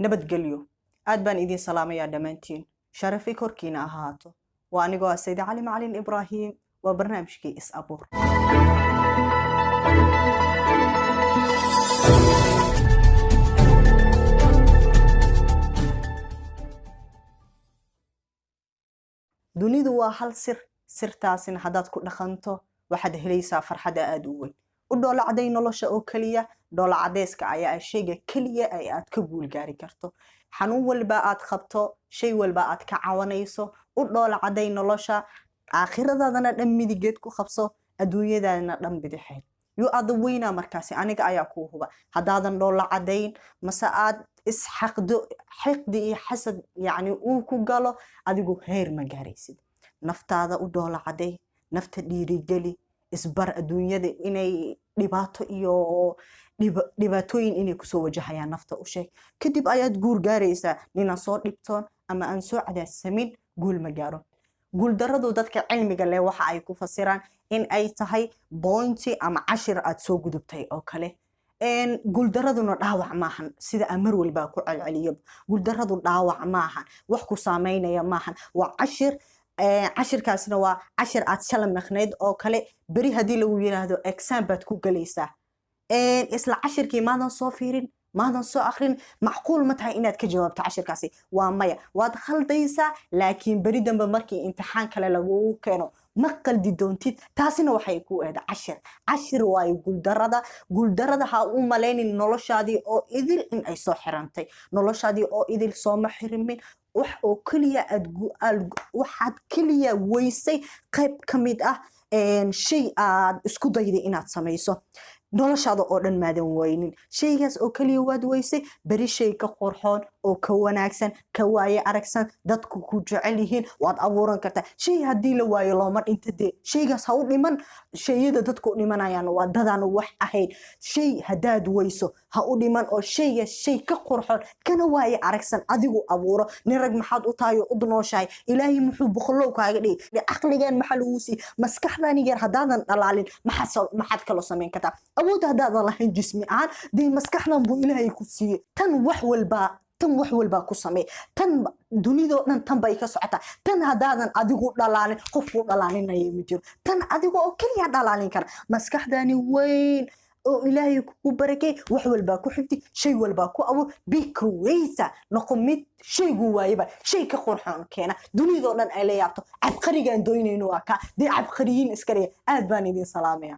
nabadgelyo. aad baan idin salaamayaa dhammaantiin. sharafi korkiina ahaato. waa anigoo ah Sayid Cali Macalin Ibraahim. waa barnaamijkii is abuur. dunidu waa hal sir. sirtaasina haddaad ku dhaqanto waxaad helaysaa farxad aad u weyn. u dhoola caday nolosha oo kaliya. dhoola cadeyska ayaa shayga kaliya ay aad ka guul gaari karto. xanuun walba aad qabto, shay walba aad ka cawanayso, u dhoola caday nolosha. aakhiradaadana dhan midigeed ku qabso, adduunyadaadana dhan bidixeed. you are the winner markaasi aniga ayaa kuu huba. haddaadan dhoola cadayn mase aad isxaqdo xiqdi iyo xasad yacni uu ku galo, adigu heer ma gaaraysid. naftaada u dhoola caday, nafta dhiirigeli, isbar adduunyada inay dhibaato iyo dhibaatooyin inay kusoo wajahayaan nafta u sheeg. kadib ayaad guur gaaraysaa. ninaan soo dhibtoon ama aan soo cadaadsamin guul ma gaaro. guuldarradu dadka cilmiga leh waxa ay ku fasiraan in ay tahay boonti ama cashir aad soo gudubtay oo kale. guuldarraduna dhaawac maahan sida aan mar walba ku celceliyo. guuldarradu dhaawac maahan, wax ku saameynaya maahan, waa cashir. cashirkaasna waa cashir aad shala maqnayd oo kale. beri haddii lagu yiraahdo exam baad ku galaysaa, isla cashirkii maadan soo fiirin, maadan soo akhrin, macquul ma tahay inaad ka jawaabto cashirkaasi? waa maya. waad khaldaysaa, laakiin beri dambe markii imtixaan kale lagugu keeno ma qaldi doontid. taasina waxay ku eeda cashir. cashir waayo guuldarrada. guuldarrada ha u malaynin noloshaadii oo idil in ay soo xirantay. noloshaadii oo idil sooma xirimin. wax oo kaliya waxaad kaliya weysay qayb ka mid ah shay aad isku dayday inaad samayso. noloshaada oo dhan maadan waynin. shaygaas oo kaliya waad weysay. beri shay ka qurxoon oo ka wanaagsan, ka waaye aragsan, dadku ku jecel yihiin waad abuuran kartaa. shay haddii la waayo looma dhinta dee. shaygaas ha u dhiman. shayada dadku u dhimanayaan waa dadaan wax ahayn. shay haddaad weyso ha u dhiman oo shayga shay ka qurxoon kana waaye aragsan adigu abuuro. nin rag maxaad u tahay oo u nooshahay? ilaahay muxuu boqolow kaaga dhigay? caqligan maxaa lagu siiyey? maskaxdan yar haddaadan dhalaalin maxaad kaloo samayn kartaa? awood haddaadan lahayn jismi ahaan dee maskaxdan buu ilaahay ku siiyey. tan wax walbaa ku samey. tan dunidoo dhan tan bay ka socotaa. tan haddaadan adigu dhalaalin qofkuu dhalaalinaya ma jiro. tan adiga oo keliya dhalaalin kara. maskaxdani weyn oo ilaahay kugu barakay, wax walbaa ku xifdi, shay walbaa ku abuur. be creator. noqo mid shaygu waayaba shay ka qurxoon keena. dunidoo dhan ay la yaabto. cabqarigaan doynayno waa kaa. dee cabqariyiin iska dhiga. aad baan idin salaamaya.